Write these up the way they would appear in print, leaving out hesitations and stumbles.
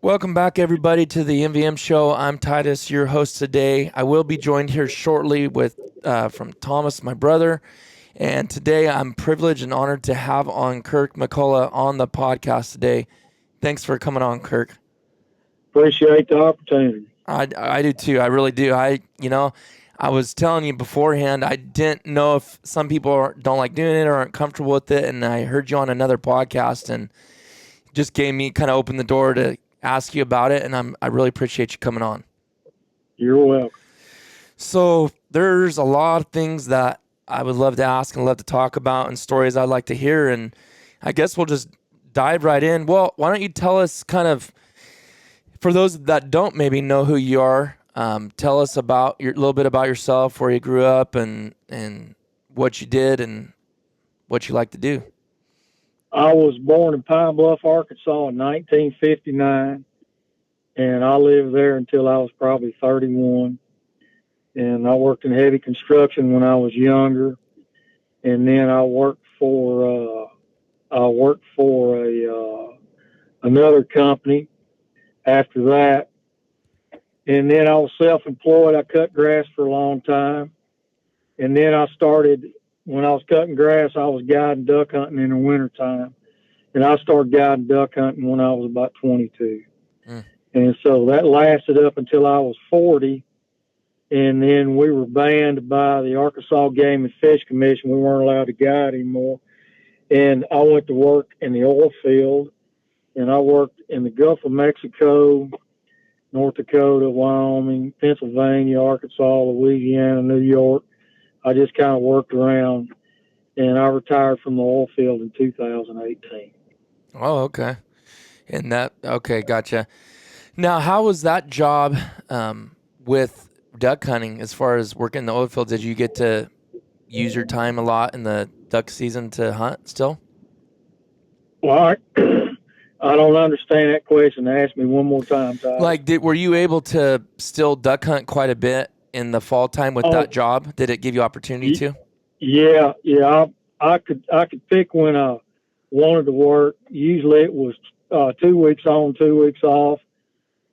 Welcome back, everybody, to the MVM Show. I'm Titus, your host today. I will be joined here shortly with from Thomas, my brother. And today I'm privileged and honored to have on Kirk McCullough on the podcast today. Thanks for coming on, Kirk. Appreciate the opportunity. I do too. I really do. I was telling you beforehand, I didn't know if some people don't like doing it or aren't comfortable with it. And I heard you on another podcast and just gave me kind of opened the door to ask you about it, and I really appreciate you coming on. You're welcome. So there's a lot of things that I would love to ask and love to talk about and stories I'd like to hear, and I guess we'll just dive right in. Well, why don't you tell us kind of, for those that don't maybe know who you are, tell us about a little bit about yourself, where you grew up, and what you did and what you like to do. I was born in Pine Bluff, Arkansas in 1959, and I lived there until I was probably 31. And I worked in heavy construction when I was younger, and then I worked for another company after that. And then I was self-employed. I cut grass for a long time, and then when I was cutting grass, I was guiding duck hunting in the wintertime. And I started guiding duck hunting when I was about 22. And so that lasted up until I was 40. And then we were banned by the Arkansas Game and Fish Commission. We weren't allowed to guide anymore. And I went to work in the oil field. And I worked in the Gulf of Mexico, North Dakota, Wyoming, Pennsylvania, Arkansas, Louisiana, New York. I just kind of worked around, and I retired from the oil field in 2018. Oh, okay. Okay, gotcha. Now, how was that job with duck hunting as far as working in the oil field? Did you get to use your time a lot in the duck season to hunt still? Well, I don't understand that question. Ask me one more time, Tyler. Like, were you able to still duck hunt quite a bit in the fall time with that job? Did it give you opportunity to? Yeah. I could pick when I wanted to work. Usually it was 2 weeks on, 2 weeks off.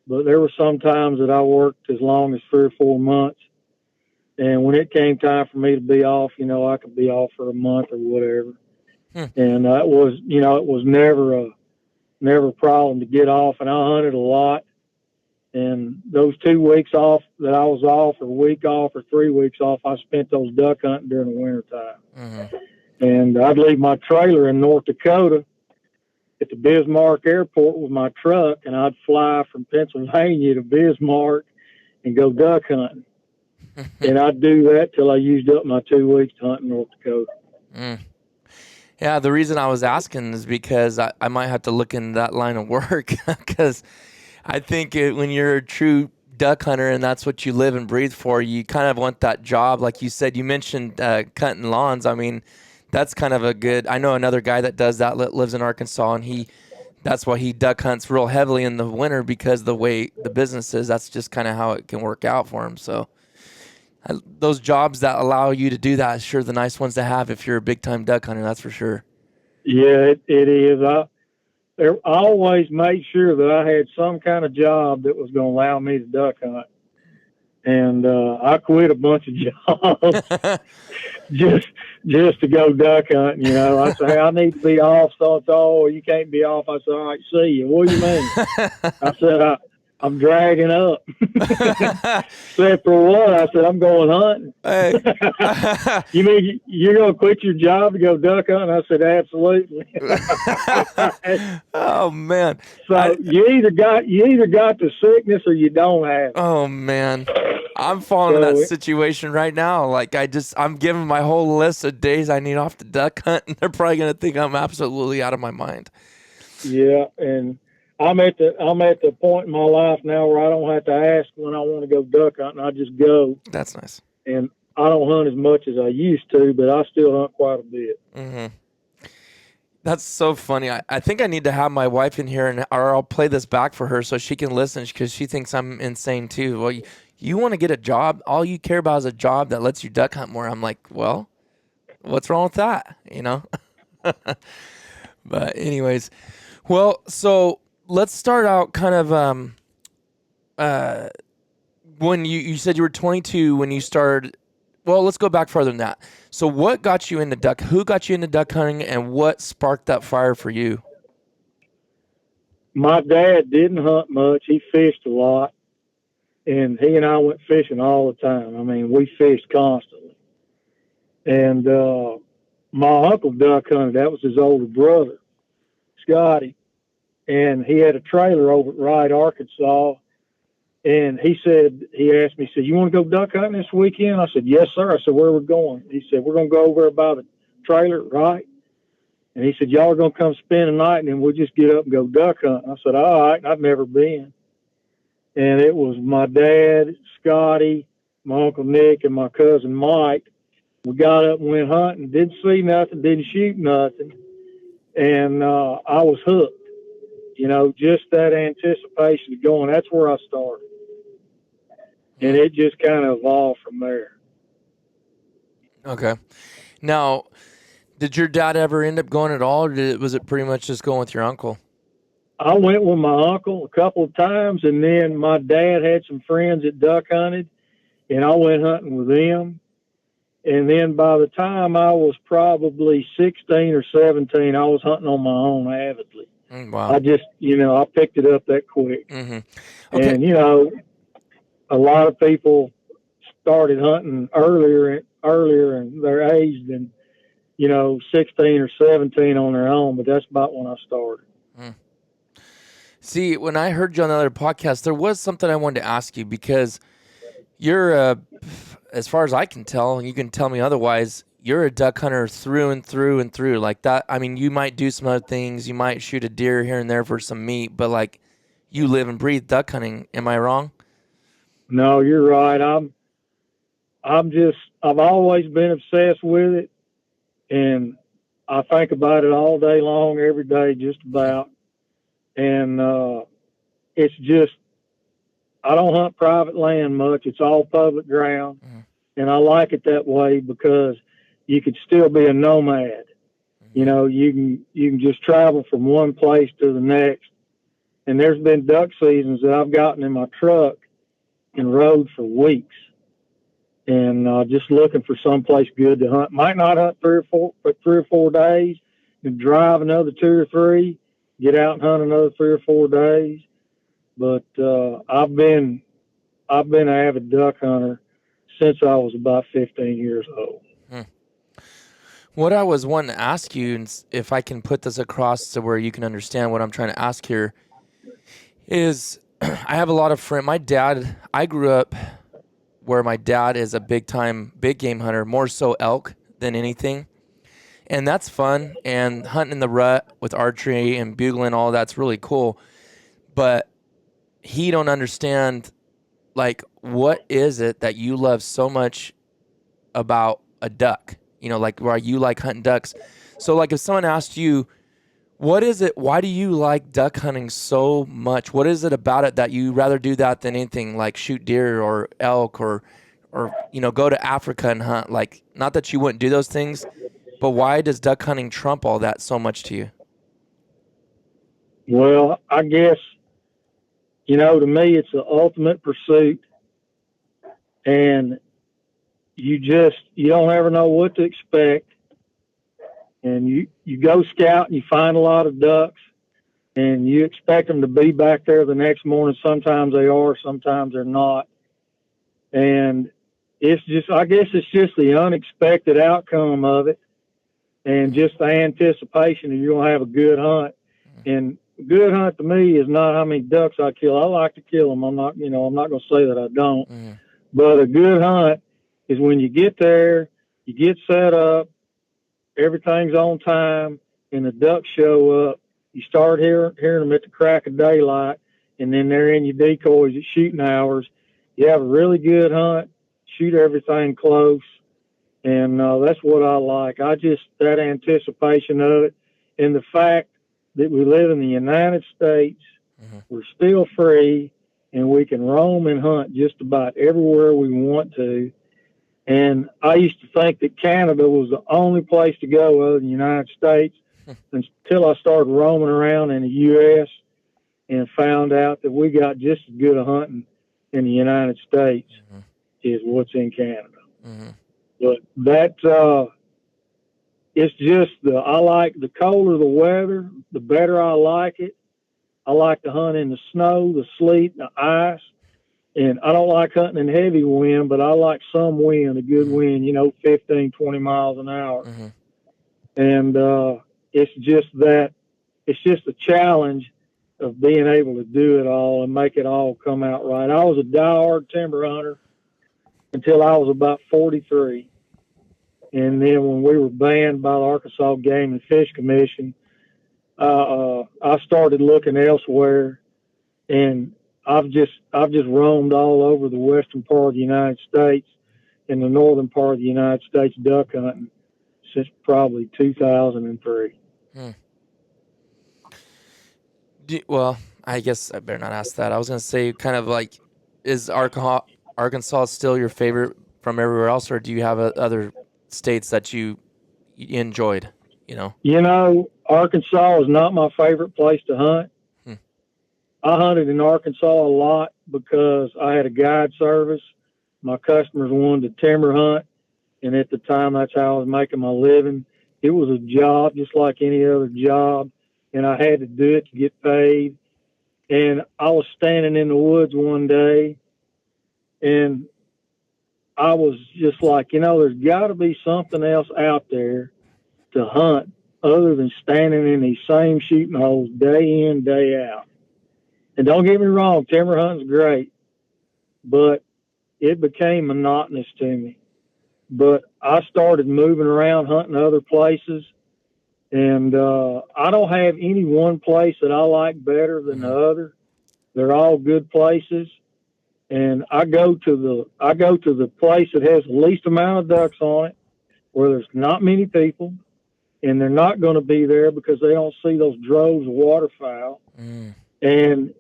But there were some times that I worked as long as 3 or 4 months. And when it came time for me to be off, I could be off for a month or whatever. And it was never a problem to get off. And I hunted a lot. And those 2 weeks off that I was off, or a week off, or 3 weeks off, I spent those duck hunting during the wintertime. Mm-hmm. And I'd leave my trailer in North Dakota at the Bismarck Airport with my truck, and I'd fly from Pennsylvania to Bismarck and go duck hunting. And I'd do that till I used up my 2 weeks to hunt in North Dakota. Yeah, the reason I was asking is because I might have to look in that line of work because I think when you're a true duck hunter and that's what you live and breathe for, you kind of want that job. Like you said, you mentioned cutting lawns. I mean, that's kind of a good, I know another guy that does that, lives in Arkansas, and that's why he duck hunts real heavily in the winter, because the way the business is, that's just kind of how it can work out for him. So those jobs that allow you to do that, sure, the nice ones to have if you're a big time duck hunter, that's for sure. Yeah, it is. I always made sure that I had some kind of job that was going to allow me to duck hunt. And I quit a bunch of jobs just to go duck hunting. I say, hey, I need to be off. So you can't be off. I said, all right, see you. What do you mean? I said, I'm dragging up. Said, for what? I said, I'm going hunting. Hey. You mean you're going to quit your job to go duck hunting? I said, absolutely. Oh, man. So you either got the sickness or you don't have it. Oh, man. I'm falling in that situation right now. Like, I'm giving my whole list of days I need off to duck hunt, and they're probably going to think I'm absolutely out of my mind. Yeah, and I'm at the point in my life now where I don't have to ask when I want to go duck hunting. I just go. That's nice. And I don't hunt as much as I used to, but I still hunt quite a bit. Mm-hmm. That's so funny. I think I need to have my wife in here, or I'll play this back for her so she can listen, because she thinks I'm insane too. Well, you want to get a job? All you care about is a job that lets you duck hunt more. I'm like, well, what's wrong with that? But anyways, well, so let's start out kind of when you said you were 22 when you started. Well, let's go back further than that. So what got you into duck? Who got you into duck hunting, and what sparked that fire for you? My dad didn't hunt much. He fished a lot, and he and I went fishing all the time. I mean, we fished constantly. And my uncle duck hunted. That was his older brother, Scotty. And he had a trailer over at Wright, Arkansas. And he asked me, he said, you want to go duck hunting this weekend? I said, yes, sir. I said, where are we going? He said, we're going to go over by the trailer, right? And he said, y'all are going to come spend the night, and then we'll just get up and go duck hunting. I said, all right. I've never been. And it was my dad, Scotty, my Uncle Nick, and my cousin Mike. We got up and went hunting, didn't see nothing, didn't shoot nothing. And I was hooked. You know, just that anticipation of going, that's where I started. And it just kind of evolved from there. Okay. Now, did your dad ever end up going at all, or was it pretty much just going with your uncle? I went with my uncle a couple of times, and then my dad had some friends that duck hunted, and I went hunting with them. And then by the time I was probably 16 or 17, I was hunting on my own avidly. Wow. I just, I picked it up that quick. Mm-hmm. Okay. And, a lot of people started hunting earlier in their age than, 16 or 17 on their own, but that's about when I started. See, when I heard you on the other podcast, there was something I wanted to ask you, because you're, as far as I can tell, and you can tell me otherwise, you're a duck hunter through and through and through. Like that, I mean, you might do some other things. You might shoot a deer here and there for some meat, but like, you live and breathe duck hunting. Am I wrong? No, you're right. I've always been obsessed with it, and I think about it all day long, every day, just about. And it's just, I don't hunt private land much. It's all public ground. Mm-hmm. And I like it that way because you could still be a nomad. Mm-hmm. You can just travel from one place to the next. And there's been duck seasons that I've gotten in my truck and rode for weeks, and just looking for someplace good to hunt. Might not hunt 3 or 4 days, and drive another 2 or 3, get out and hunt another 3 or 4 days. But I've been an avid duck hunter since I was about 15 years old. What I was wanting to ask you, and if I can put this across to where you can understand what I'm trying to ask here, is I have a lot of friends. My dad, I grew up where my dad is a big game hunter, more so elk than anything. And that's fun. And hunting in the rut with archery and bugling, all that's really cool. But he don't understand, like, what is it that you love so much about a duck? Like why you like hunting ducks. So like if someone asked you, what is it? Why do you like duck hunting so much? What is it about it that you rather do that than anything, like shoot deer or elk or go to Africa and hunt? Like, not that you wouldn't do those things, but why does duck hunting trump all that so much to you? Well, I guess, to me, it's the ultimate pursuit, and you don't ever know what to expect. And you go scout and you find a lot of ducks, and you expect them to be back there the next morning. Sometimes they are, sometimes they're not. And I guess it's just the unexpected outcome of it, and just the anticipation that you're going to have a good hunt. And a good hunt to me is not how many ducks I kill. I like to kill them. I'm not going to say that I don't. Mm-hmm. But a good hunt is when you get there, you get set up, everything's on time, and the ducks show up. You start hearing them at the crack of daylight, and then they're in your decoys at shooting hours. You have a really good hunt, shoot everything close, and that's what I like. That anticipation of it, and the fact that we live in the United States, mm-hmm. We're still free, and we can roam and hunt just about everywhere we want to. And I used to think that Canada was the only place to go other than the United States until I started roaming around in the U.S. and found out that we got just as good a hunting in the United States is what's in Canada. But that, it's just I like the colder the weather, the better I like it. I like to hunt in the snow, the sleet, the ice. And I don't like hunting in heavy wind, but I like some wind, a good wind, 15, 20 miles an hour. And it's just a challenge of being able to do it all and make it all come out right. I was a diehard timber hunter until I was about 43. And then when we were banned by the Arkansas Game and Fish Commission, I started looking elsewhere, and I've just roamed all over the western part of the United States and the northern part of the United States duck hunting since probably 2003. Well, I guess I better not ask that. I was going to say, kind of like, is Arkansas still your favorite from everywhere else, or do you have other states that you enjoyed? Arkansas is not my favorite place to hunt. I hunted in Arkansas a lot because I had a guide service. My customers wanted to timber hunt, and at the time, that's how I was making my living. It was a job just like any other job, and I had to do it to get paid. And I was standing in the woods one day, and I was just like, there's got to be something else out there to hunt other than standing in these same shooting holes day in, day out. And don't get me wrong, timber hunting's great, but it became monotonous to me. But I started moving around, hunting other places, and I don't have any one place that I like better than the other. They're all good places, and I go to the place that has the least amount of ducks on it, where there's not many people, and they're not going to be there because they don't see those droves of waterfowl. And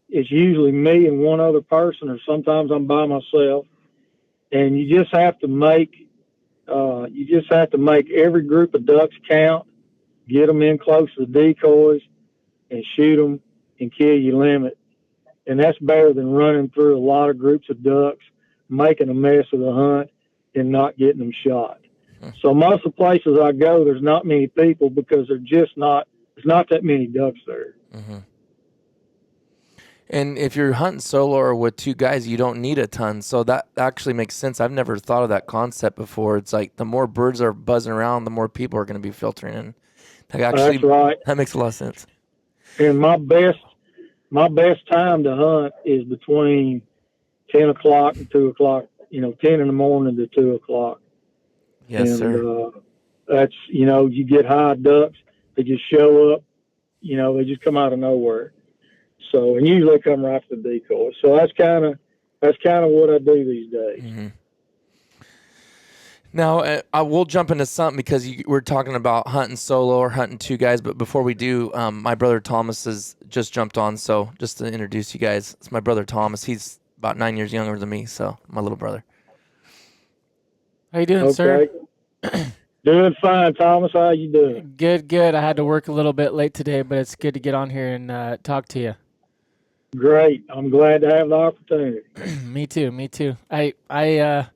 it's usually me and one other person, or sometimes I'm by myself. And you just have to make every group of ducks count, get them in close to the decoys, and shoot them and kill your limit. And that's better than running through a lot of groups of ducks, making a mess of the hunt, and not getting them shot. So most of the places I go, there's not many people because there's not that many ducks there. And if you're hunting solo or with two guys, you don't need a ton. So that actually makes sense. I've never thought of that concept before. It's like the more birds are buzzing around, the more people are going to be filtering in. That's right. That makes a lot of sense. And my best time to hunt is between 10 o'clock and 2 o'clock, 10 in the morning to 2 o'clock. Yes, sir. That's, you get high ducks. They just show up, they just come out of nowhere. So, and usually they come right to the decoy. So that's kind of what I do these days. Now, I will jump into something because we're talking about hunting solo or hunting two guys. But before we do, my brother Thomas has just jumped on. So just to introduce you guys, it's my brother Thomas. He's about 9 years younger than me. So my little brother. How you doing, sir? Doing fine, Thomas. How you doing? Good. I had to work a little bit late today, but it's good to get on here and talk to you. Great. I'm glad to have the opportunity. Me too. I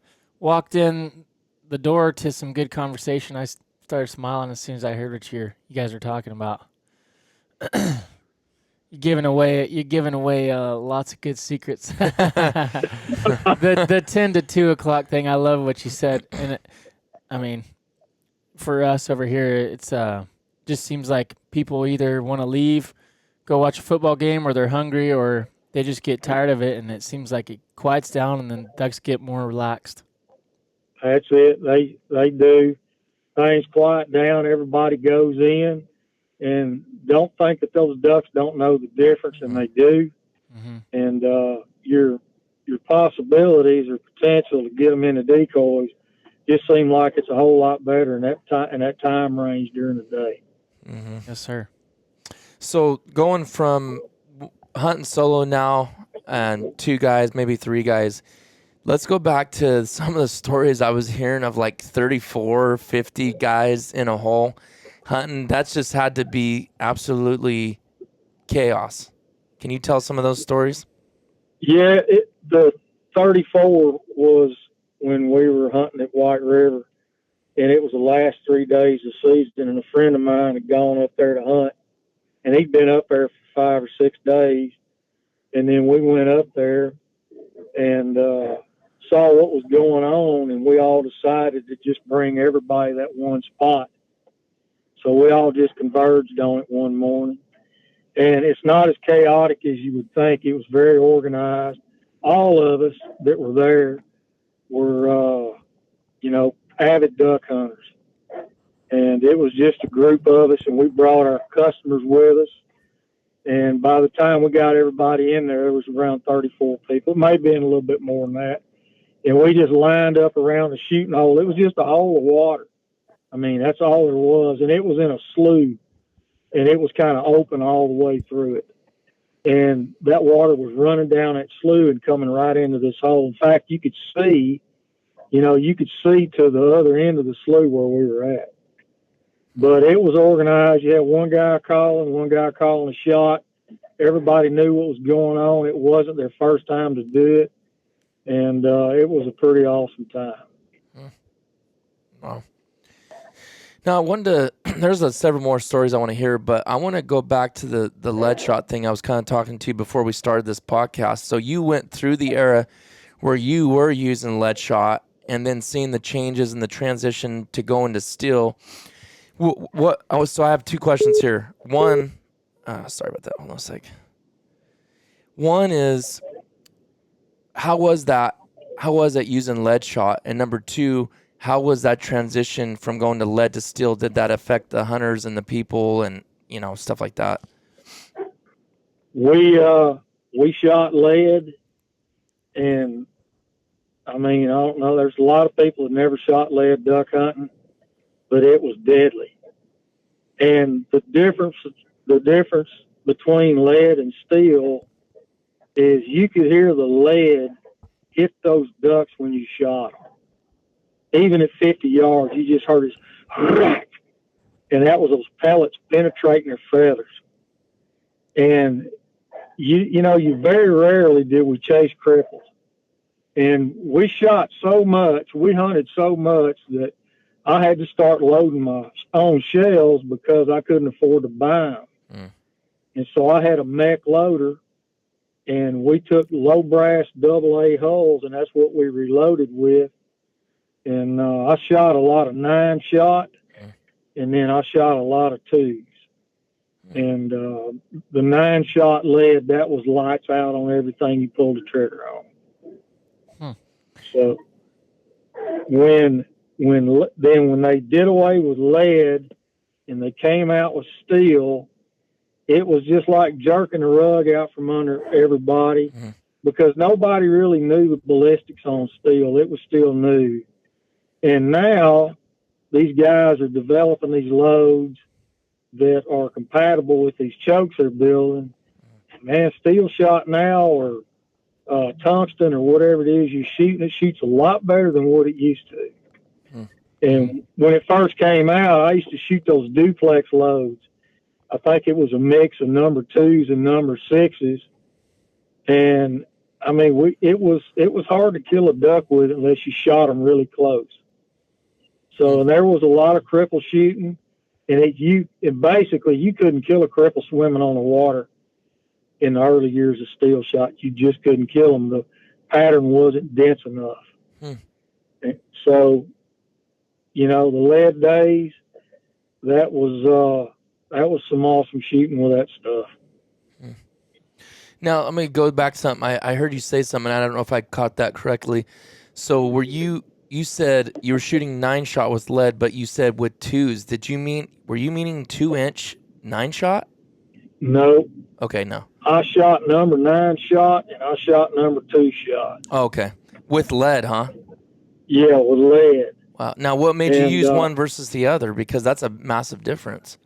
walked in the door to some good conversation. I started smiling as soon as I heard what you guys were talking about. You're giving away lots of good secrets. the 10 to 2 o'clock thing, I love what you said. And for us over here, it's just seems like people either want to leave, go watch a football game, or they're hungry, or they just get tired of it, and it seems like it quiets down, and then ducks get more relaxed. That's it. They do. Things quiet down. Everybody goes in, and don't think that those ducks don't know the difference, and they do. And your possibilities or potential to get them into decoys just seem like it's a whole lot better in that time range during the day. Yes, sir. So going from hunting solo now and two guys, maybe three guys, let's go back to some of the stories I was hearing of like 34, 50 guys in a hole hunting. That's just had to be absolutely chaos. Can you tell some of those stories? Yeah, the 34 was when we were hunting at White River, and it was the last 3 days of season, and a friend of mine had gone up there to hunt, and he'd been up there for 5 or 6 days, and then we went up there and saw what was going on, and we all decided to just bring everybody that one spot. So we all just converged on it one morning. And it's not as chaotic as you would think. It was very organized. All of us that were there were, avid duck hunters. And it was just a group of us, and we brought our customers with us. And by the time we got everybody in there, it was around 34 people. It may have been a little bit more than that. And we just lined up around the shooting hole. It was just a hole of water. I mean, that's all there was. And it was in a slough, and it was kind of open all the way through it. And that water was running down that slough and coming right into this hole. In fact, you could see to the other end of the slough where we were at. But it was organized. You had one guy calling a shot. Everybody knew what was going on. It wasn't their first time to do it. And it was a pretty awesome time. Wow. Now, I wanted to, there's several more stories I want to hear, but I want to go back to the lead shot thing I was kind of talking to you before we started this podcast. So you went through the era where you were using lead shot and then seeing the changes and the transition to going to steel. So I have 2 questions here. One, sorry about that. Hold on a sec. One is, how was it using lead shot? And number 2, how was that transition from going to lead to steel? Did that affect the hunters and the people and, stuff like that? We shot lead, and I mean, I don't know. There's a lot of people that never shot lead duck hunting, but it was deadly. And the difference between lead and steel is you could hear the lead hit those ducks when you shot them. Even at 50 yards, you just heard this crack, and that was those pellets penetrating their feathers. And you very rarely did we chase cripples. And we shot so much, we hunted so much that I had to start loading my own shells because I couldn't afford to buy them. And so I had a mech loader, and we took low brass AA hulls, and that's what we reloaded with. And I shot a lot of 9-shot, and then I shot a lot of 2s. And the 9-shot lead, that was lights out on everything you pulled the trigger on. So when they did away with lead and they came out with steel, it was just like jerking the rug out from under everybody because nobody really knew the ballistics on steel. It was still new. And now these guys are developing these loads that are compatible with these chokes they're building. Man, steel shot now or tungsten or whatever it is you're shooting, it shoots a lot better than what it used to. And when it first came out, I used to shoot those duplex loads. I think it was a mix of number 2s and number 6s. And I mean, it was hard to kill a duck with it unless you shot them really close. So there was a lot of cripple shooting, and basically you couldn't kill a cripple swimming on the water in the early years of steel shot. You just couldn't kill them. The pattern wasn't dense enough. And so, the lead days, that was some awesome shooting with that stuff. Now, let me go back to something. I heard you say something. I don't know if I caught that correctly. So you said you were shooting 9-shot with lead, but you said with 2s. Were you meaning 2-inch 9-shot? No. Okay, no. I shot number 9-shot and I shot number 2-shot. Oh, okay. With lead, huh? Yeah, with lead. Wow. Now, what made you use one versus the other? Because that's a massive difference.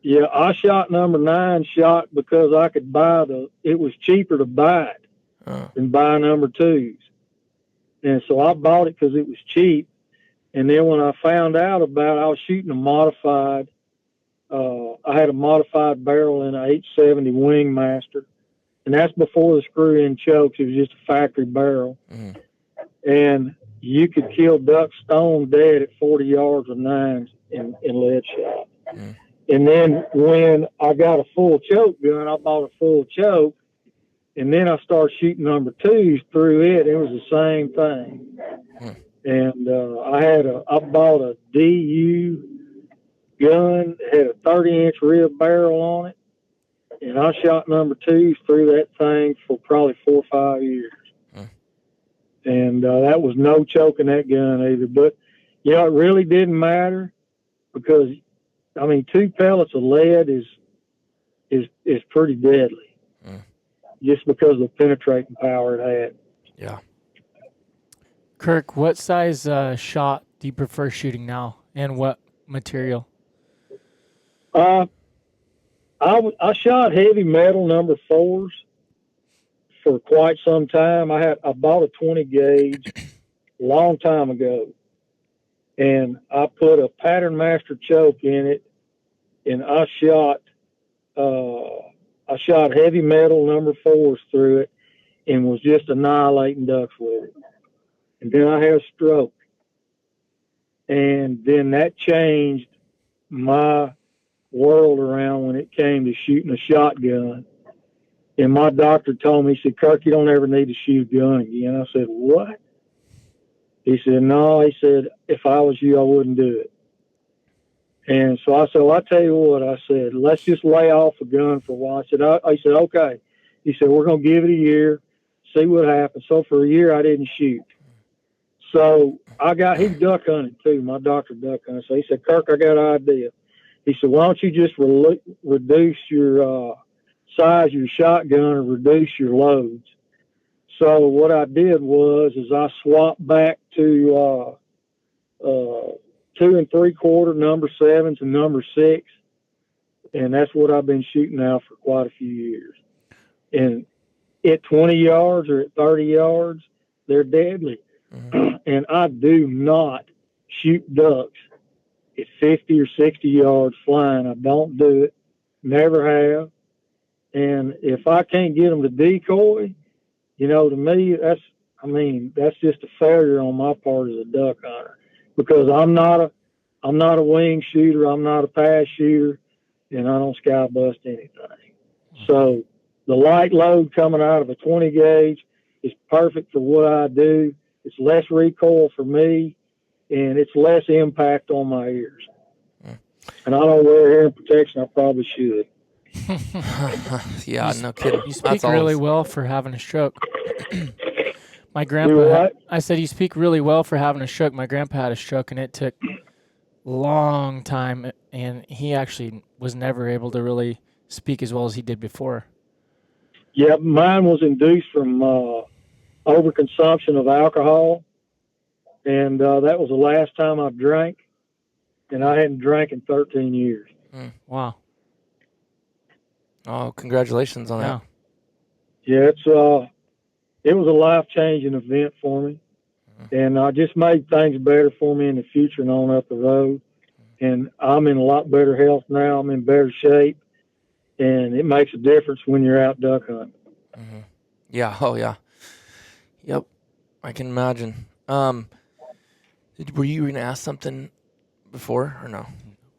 Yeah, I shot number 9-shot because I could it was cheaper to buy it than buy number 2s. And so I bought it because it was cheap. And then when I found out about it, I was shooting a modified, I had a modified barrel in an 870 Wingmaster. and that's before the screw-in chokes. It was just a factory barrel. Mm. And you could kill ducks stone dead at 40 yards with nines in lead shot. Mm. And then when I got a full choke gun, I bought a full choke, and then I started shooting number twos through it. It was the same thing. Mm. And I bought a DU gun, had a 30-inch rib barrel on it, and I shot number twos through that thing for probably 4 or 5 years. Mm. And that was no choking that gun either. But, you know, it really didn't matter because, I mean, 2 pellets of lead is pretty deadly just because of the penetrating power it had. Yeah. Kirk, what size shot do you prefer shooting now, and what material? I shot heavy metal number 4s for quite some time. I bought a 20 gauge a long time ago, and I put a Pattern Master choke in it, and I shot heavy metal number 4s through it, and was just annihilating ducks with it. And then I had a stroke, and then that changed my world around when it came to shooting a shotgun. And my doctor told me, he said, "Kirk, you don't ever need to shoot a gun again." I said, "What?" He said, "No," he said, "if I was you, I wouldn't do it." And so I said, "Well, I tell you what," I said, "let's just lay off a gun for a while." I said, "Okay." He said, "We're going to give it a year, see what happens." So for a year, I didn't shoot. So he's duck hunting too. My doctor duck hunting. So he said, "Kirk, I got an idea." He said, "Why don't you just reduce your size of your shotgun or reduce your loads?" So what I did was I swapped back to 2 3/4 number 7s and number 6, and that's what I've been shooting now for quite a few years. And at 20 yards or at 30 yards, they're deadly. Mm-hmm. And I do not shoot ducks at 50 or 60 yards flying. I don't do it. Never have. And if I can't get them to decoy, you know, to me, that's just a failure on my part as a duck hunter, because I'm not a wing shooter. I'm not a pass shooter, and I don't sky bust anything. So the light load coming out of a 20 gauge is perfect for what I do. It's less recoil for me, and it's less impact on my ears. And I don't wear hearing protection. I probably should. Yeah, no kidding. You speak really well for having a stroke. My grandpa, I said you speak really well for having a stroke. My grandpa had a stroke, and it took a long time, and he actually was never able to really speak as well as he did before. Yeah, mine was induced from overconsumption of alcohol, and that was the last time I drank, and I hadn't drank in 13 years. Wow. Oh, congratulations on that. Yeah, it was a life-changing event for me, and I just made things better for me in the future and on up the road. And I'm in a lot better health now. I'm in better shape, and it makes a difference when you're out duck hunting. Mm-hmm. Yeah. Oh, yeah. Yep. I can imagine. Were you going to ask something before or no?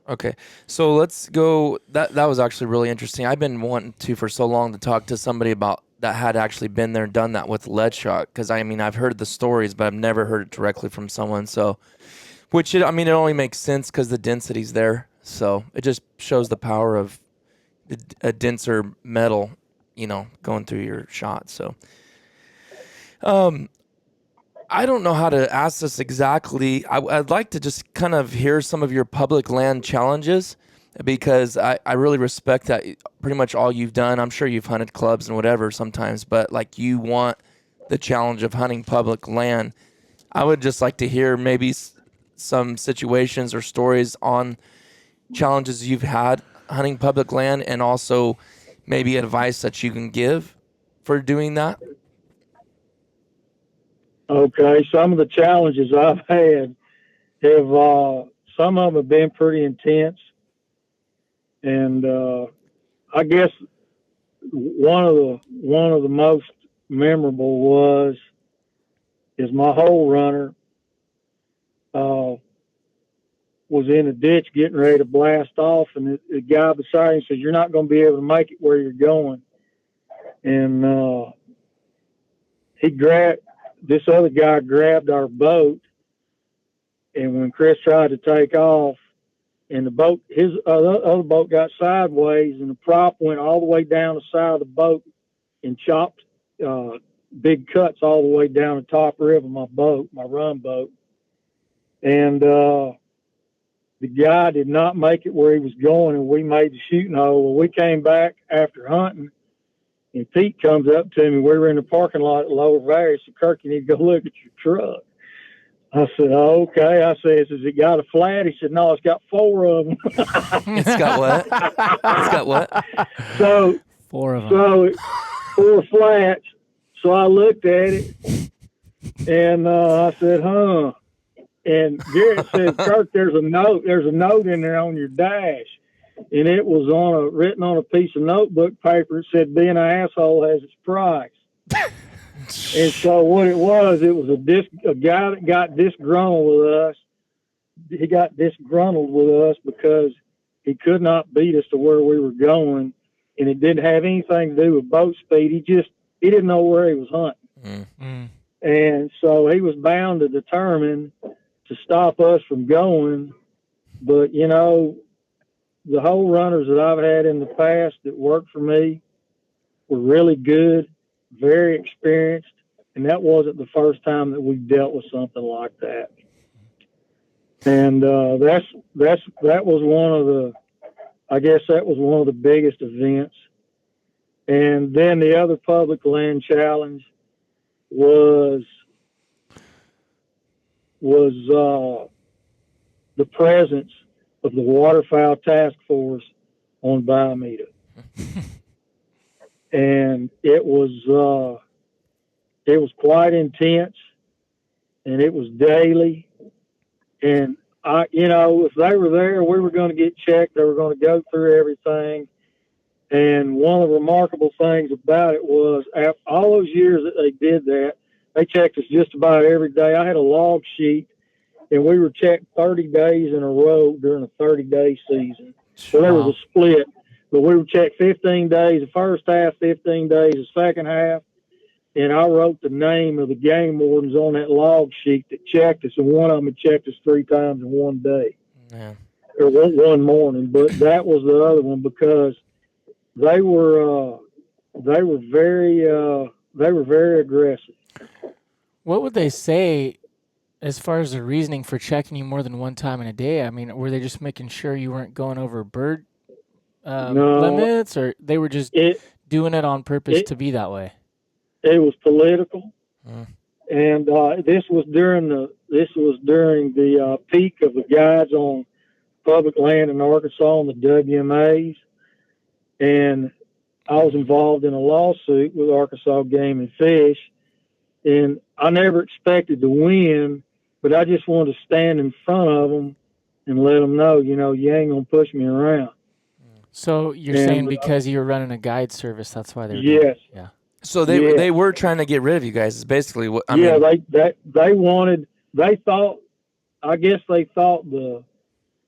Okay. So let's go. That was actually really interesting. I've been wanting to for so long to talk to somebody about that had actually been there and done that with lead shot. Because, I mean, I've heard the stories, but I've never heard it directly from someone. So, it only makes sense because the density's there. So it just shows the power of a denser metal, going through your shot. So, I don't know how to ask this exactly. I'd like to just kind of hear some of your public land challenges, because I really respect that pretty much all you've done. I'm sure you've hunted clubs and whatever sometimes, but like you want the challenge of hunting public land. I would just like to hear maybe some situations or stories on challenges you've had hunting public land, and also maybe advice that you can give for doing that. Okay, some of the challenges I've had some of them have been pretty intense, and I guess one of the most memorable is my hole runner was in a ditch getting ready to blast off, and the guy beside him says, "You're not going to be able to make it where you're going." And this other guy grabbed our boat, and when Chris tried to take off, and the boat, his other boat got sideways, and the prop went all the way down the side of the boat and chopped big cuts all the way down the top rib of my boat, my run boat. And the guy did not make it where he was going, and we made the shooting hole. Well, we came back after hunting, and Pete comes up to me. We were in the parking lot at Lower Valley. He said, "Kirk, you need to go look at your truck." I said, "Oh, okay." I said, "Has it got a flat?" He said, "No, it's got 4 of them." It's got what? It's got what? So 4 of them. So 4 flats. So I looked at it, and I said, "Huh." And Garrett said, "Kirk, there's a note in there on your dash." And it was written on a piece of notebook paper. It said, "Being an asshole has its price." And so what it was a guy that got disgruntled with us. He got disgruntled with us because he could not beat us to where we were going. And it didn't have anything to do with boat speed. He didn't know where he was hunting. Mm. And so he was bound to determine to stop us from going. But, the hole runners that I've had in the past that worked for me were really good, very experienced, and that wasn't the first time that we dealt with something like that. And that was one of the biggest events. And then the other public land challenge was the presence of the Waterfowl Task Force on Biomeda. And it was quite intense, and it was daily. And if they were there, we were going to get checked. They were going to go through everything. And one of the remarkable things about it was, after all those years that they did that, they checked us just about every day. I had a log sheet, and we were checked 30 days in a row during a 30-day season. So there was a split, but we were checked 15 days the first half, 15 days the second half. And I wrote the name of the game wardens on that log sheet that checked us, and one of them had checked us 3 times in one day. Yeah. Or one morning. But that was the other one because they were very aggressive. What would they say as far as the reasoning for checking you more than one time in a day? I mean, were they just making sure you weren't going over bird limits, or they were just doing it on purpose to be that way? It was political, and this was during the peak of the guides on public land in Arkansas on the WMAs, and I was involved in a lawsuit with Arkansas Game and Fish, and I never expected to win, but I just wanted to stand in front of them and let them know, you ain't gonna push me around. So you're saying because you were running a guide service, that's why they were yes. doing it? Yeah. So they were trying to get rid of you guys. Is basically what I mean. I guess they thought the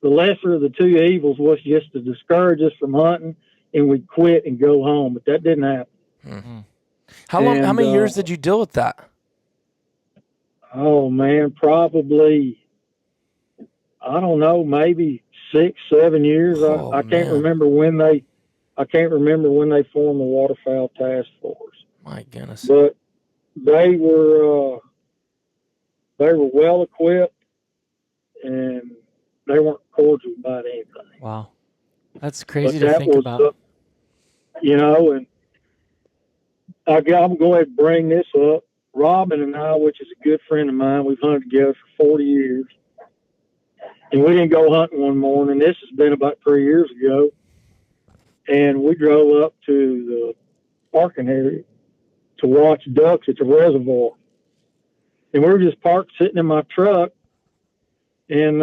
lesser of the two evils was just to discourage us from hunting, and we'd quit and go home. But that didn't happen. Mm-hmm. How many years did you deal with that? Oh man, probably, I don't know, maybe 6-7 years. I can't remember when they formed the Waterfowl Task Force. My goodness. But they were well equipped, and they weren't cordial about anything. Wow, that's crazy to think about. And I'm going to go ahead and bring this up. Robin and I, which is a good friend of mine, we've hunted together for 40 years. And we didn't go hunting one morning. This has been about 3 years ago. And we drove up to the parking area to watch ducks at the reservoir. And we were just parked sitting in my truck. And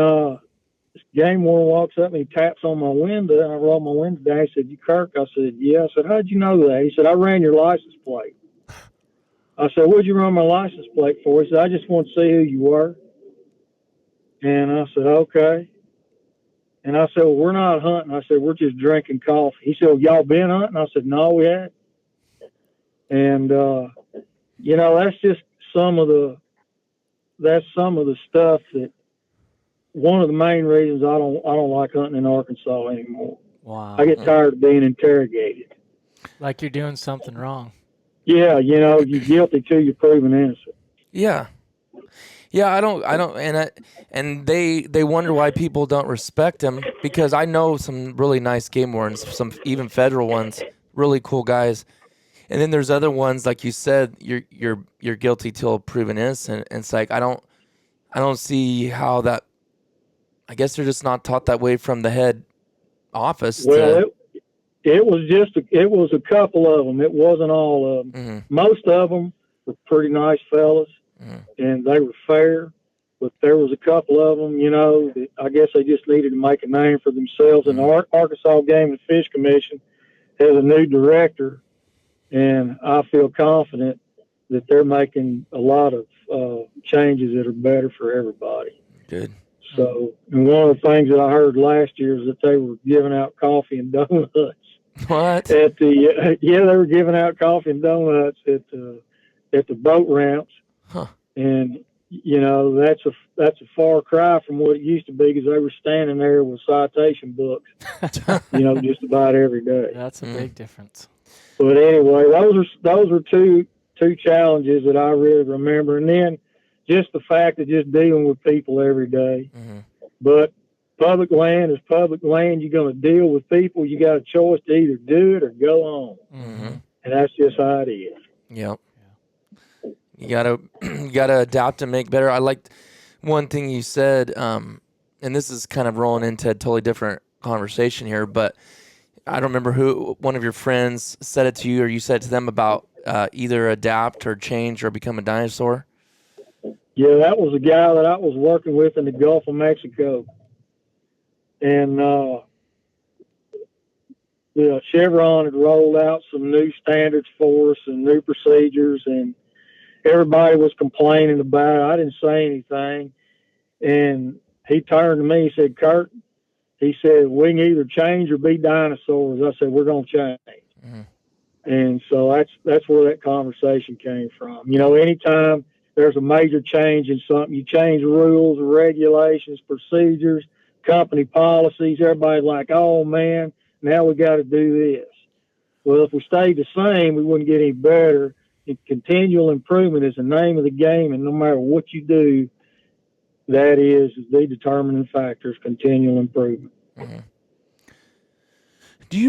this game warden walks up and he taps on my window, and I roll my window down. He said, "You Kirk?" I said, "Yeah." I said, "How'd you know that?" He said, "I ran your license plate." I said, "What'd you run my license plate for?" He said, "I just want to see who you were." And I said, "Okay." And I said, "Well, we're not hunting." I said, "We're just drinking coffee." He said, "Well, y'all been hunting?" I said, "No, we haven't." And, you know, that's just some of the stuff that, one of the main reasons I don't like hunting in Arkansas anymore. Wow. I get tired of being interrogated. Like you're doing something wrong. Yeah, you know, you're guilty till you're proven innocent. Yeah. Yeah, I don't, and they wonder why people don't respect him, because I know some really nice game wardens, some even federal ones, really cool guys. And then there's other ones, like you said, you're guilty till proven innocent. And it's like, I don't see how that, I guess they're just not taught that way from the head office. Well, it was a couple of them. It wasn't all of them. Mm-hmm. Most of them were pretty nice fellas, and they were fair. But there was a couple of them, you know, that I guess they just needed to make a name for themselves. And the Arkansas Game and Fish Commission has a new director, and I feel confident that they're making a lot of changes that are better for everybody. Good. So, and one of the things that I heard last year is that they were giving out coffee and donuts. What? At the they were giving out coffee and donuts at the boat ramps. Huh. And you know, that's a far cry from what it used to be, because they were standing there with citation books, you know, just about every day. That's a big difference. But anyway, those are two challenges that I really remember, and then just the fact of just dealing with people every day. Mm-hmm. But public land is public land. You're going to deal with people. You got a choice to either do it or go on, and that's just how it is. Yep. You gotta adapt and make better. I liked one thing you said, and this is kind of rolling into a totally different conversation here, but I don't remember who one of your friends said it to you, or you said it to them about either adapt or change or become a dinosaur. Yeah, that was a guy that I was working with in the Gulf of Mexico. And the Chevron had rolled out some new standards for us and new procedures, and everybody was complaining about it. I didn't say anything. And he turned to me and said, "Kirk," he said, "we can either change or be dinosaurs." I said, "We're going to change." Mm-hmm. And so that's where that conversation came from. You know, anytime there's a major change in something, you change rules, regulations, procedures, company policies, everybody's like, "Oh man, now we got to do this." Well, if we stayed the same, we wouldn't get any better. And continual improvement is the name of the game, and no matter what you do, that is the determining factor is continual improvement. Mm-hmm. Do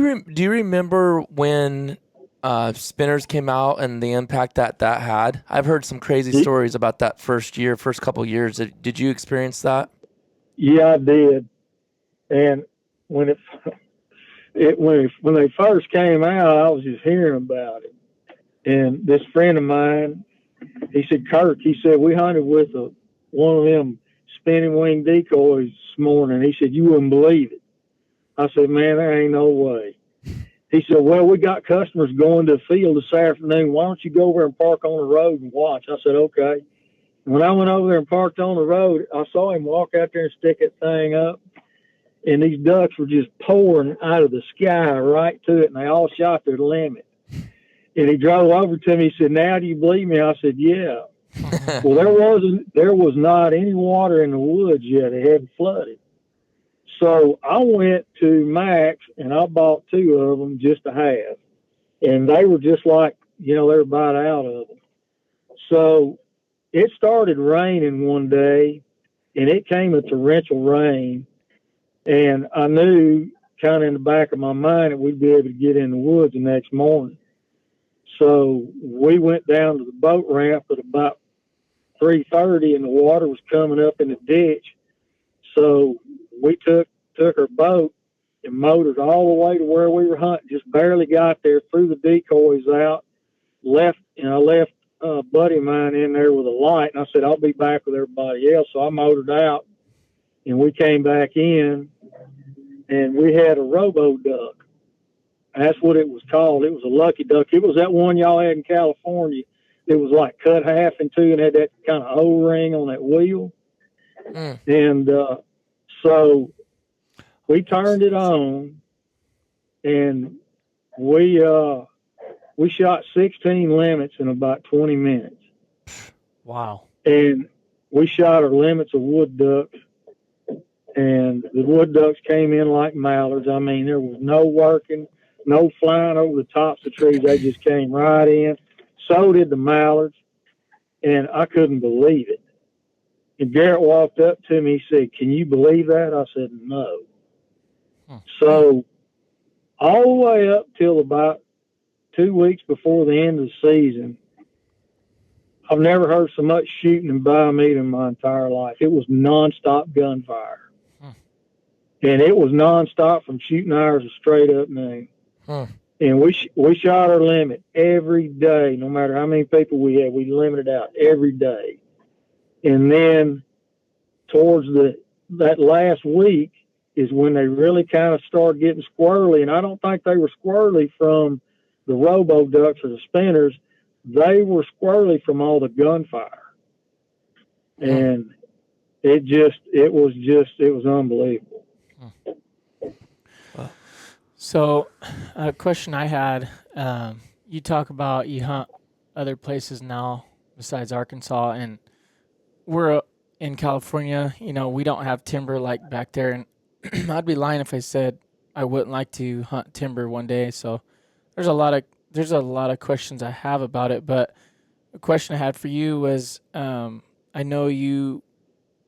you remember when spinners came out and the impact that had? I've heard some crazy stories about that first couple years. Did you experience that? Yeah, I did. And when they first came out, I was just hearing about it. And this friend of mine, he said, "Kirk," he said, "we hunted with one of them spinning wing decoys this morning." He said, "You wouldn't believe it." I said, "Man, there ain't no way." He said, "Well, we got customers going to the field this afternoon. Why don't you go over and park on the road and watch?" I said, "Okay." And when I went over there and parked on the road, I saw him walk out there and stick that thing up. And these ducks were just pouring out of the sky right to it, and they all shot their limit. And he drove over to me. He said, "Now do you believe me?" I said, "Yeah." Well, there was not any water in the woods yet. It hadn't flooded. So I went to Max and I bought 2 of them just to have. And they were just like, you know, they were about out of them. So it started raining one day, and it came a torrential rain. And I knew kind of in the back of my mind that we'd be able to get in the woods the next morning. So we went down to the boat ramp at about 3:30, and the water was coming up in the ditch. So we took our boat and motored all the way to where we were hunting. Just barely got there, threw the decoys out, left a buddy of mine in there with a light, and I said, "I'll be back with everybody else." So I motored out, and we came back in, and we had a robo duck. That's what it was called. It was a lucky duck. It was that one y'all had in California. It was like cut half in two and had that kind of O-ring on that wheel. And so we turned it on, and we shot 16 limits in about 20 minutes. Wow. And we shot our limits of wood ducks, and the wood ducks came in like mallards. I mean, there was no working, no flying over the tops of trees. They just came right in. So did the mallards, and I couldn't believe it. And Garrett walked up to me, he said, "Can you believe that?" I said, "No." So all the way up till about 2 weeks before the end of the season, I've never heard so much shooting in biometer in my entire life. It was nonstop gunfire. And it was nonstop from shooting hours of straight up noon. And we shot our limit every day, no matter how many people we had. We limited out every day. And then towards that last week is when they really kind of started getting squirrely. And I don't think they were squirrely from the robo ducks or the spinners. They were squirrely from all the gunfire. And it was unbelievable. So a question I had, you talk about you hunt other places now besides Arkansas, and we're in California. You know, we don't have timber like back there, and I'd be lying if I said I wouldn't like to hunt timber one day. So there's a lot of questions I have about it, but a question I had for you was, I know you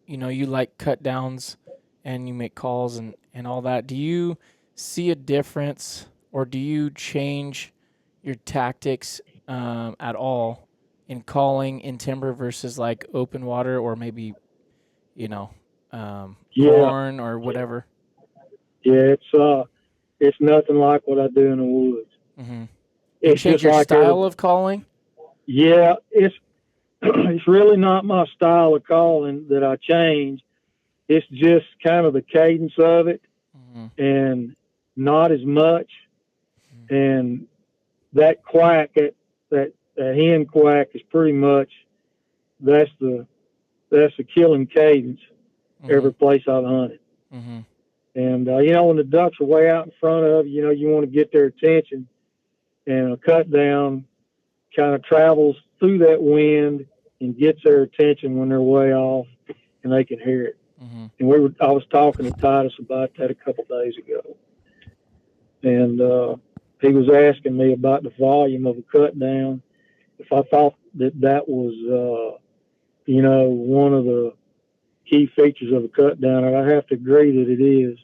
like cut downs and you make calls and all that. Do you see a difference, or do you change your tactics at all in calling in timber versus like open water, or maybe corn or whatever? Yeah, it's nothing like what I do in the woods. Mm-hmm. It's change just your like style of calling? Yeah, it's really not my style of calling that I change. It's just kind of the cadence of it, and not as much. And that quack, that hen quack is pretty much that's the killing cadence every place I've hunted. And when the ducks are way out in front of you, you want to get their attention, and a cut down kind of travels through that wind and gets their attention when they're way off and they can hear it. And I was talking to Titus about that a couple days ago, and he was asking me about the volume of a cut down, if I thought that was one of the key features of a cut down. And I have to agree that it is,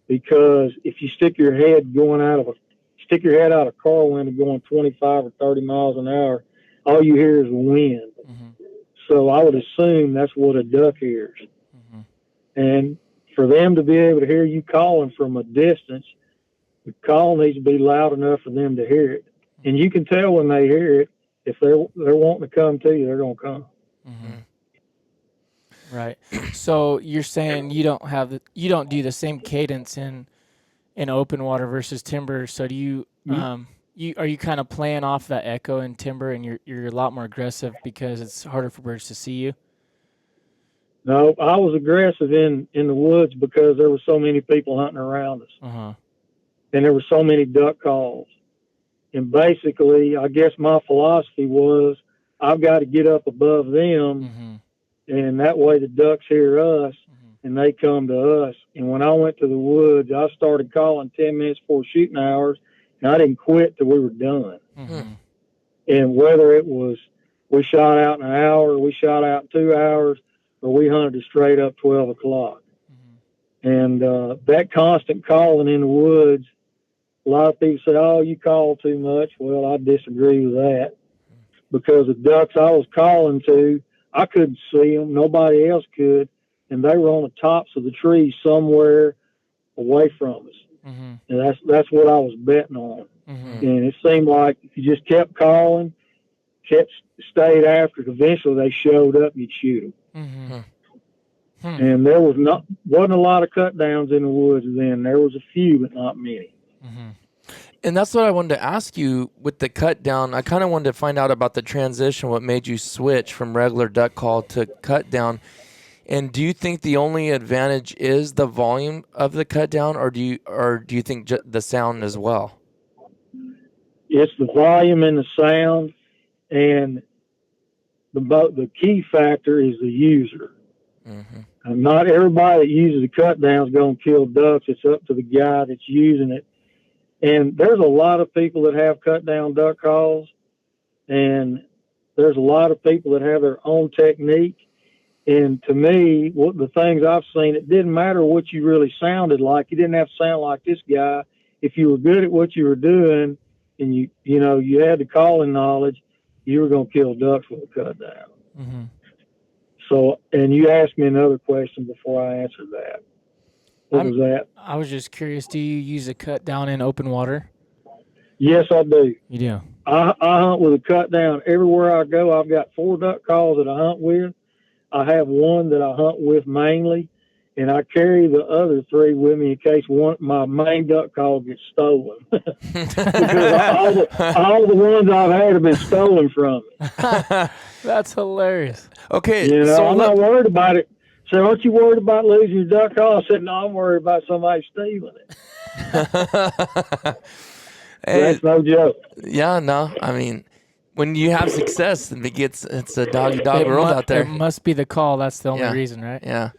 because if you stick your head out of car window going 25 or 30 miles an hour, all you hear is wind. So I would assume that's what a duck hears. And for them to be able to hear you calling from a distance, the call needs to be loud enough for them to hear it. And you can tell when they hear it, if they're wanting to come to you, they're going to come. Right. So you're saying you don't do the same cadence in open water versus timber. So do you are you kind of playing off that echo in timber, and you're a lot more aggressive because it's harder for birds to see you? No, I was aggressive in the woods because there were so many people hunting around us. And there were so many duck calls. And basically, I guess my philosophy was, I've got to get up above them, and that way the ducks hear us, and they come to us. And when I went to the woods, I started calling 10 minutes before shooting hours, and I didn't quit till we were done. And whether it was we shot out in an hour, we shot out in 2 hours, or we hunted it straight up 12 o'clock. And that constant calling in the woods, a lot of people say, "Oh, you call too much." Well, I disagree with that, because the ducks I was calling to, I couldn't see them. Nobody else could. And they were on the tops of the trees somewhere away from us. And that's what I was betting on. And it seemed like if you just kept calling, stayed after it, eventually they showed up and you'd shoot them. And there wasn't a lot of cut downs in the woods then. There was a few, but not many. And that's what I wanted to ask you with the cut down. I kind of wanted to find out about the transition, what made you switch from regular duck call to cut down. And do you think the only advantage is the volume of the cut down, or do you think the sound as well? It's the volume and the sound, and the key factor is the user. And not everybody that uses the cut down is going to kill ducks. It's up to the guy that's using it. And there's a lot of people that have cut down duck calls, and there's a lot of people that have their own technique. And to me, what the things I've seen, it didn't matter what you really sounded like. You didn't have to sound like this guy. If you were good at what you were doing and you had the calling knowledge, you were going to kill ducks with a cut down. So, and you asked me another question before I answered that. What was that? I was just curious, do you use a cut down in open water? Yes, I do. You do? I hunt with a cut down everywhere I go. I've got 4 duck calls that I hunt with. I have one that I hunt with mainly, and I carry the other 3 with me in case my main duck call gets stolen. Because all the ones I've had have been stolen from me. That's hilarious. Okay, so I'm not worried about it. So aren't you worried about losing your duck call? I said, no, I'm worried about somebody stealing it. That's no joke. Yeah, no. I mean, when you have success, it's a dog world out there. It must be the call. That's the only reason, right? Yeah.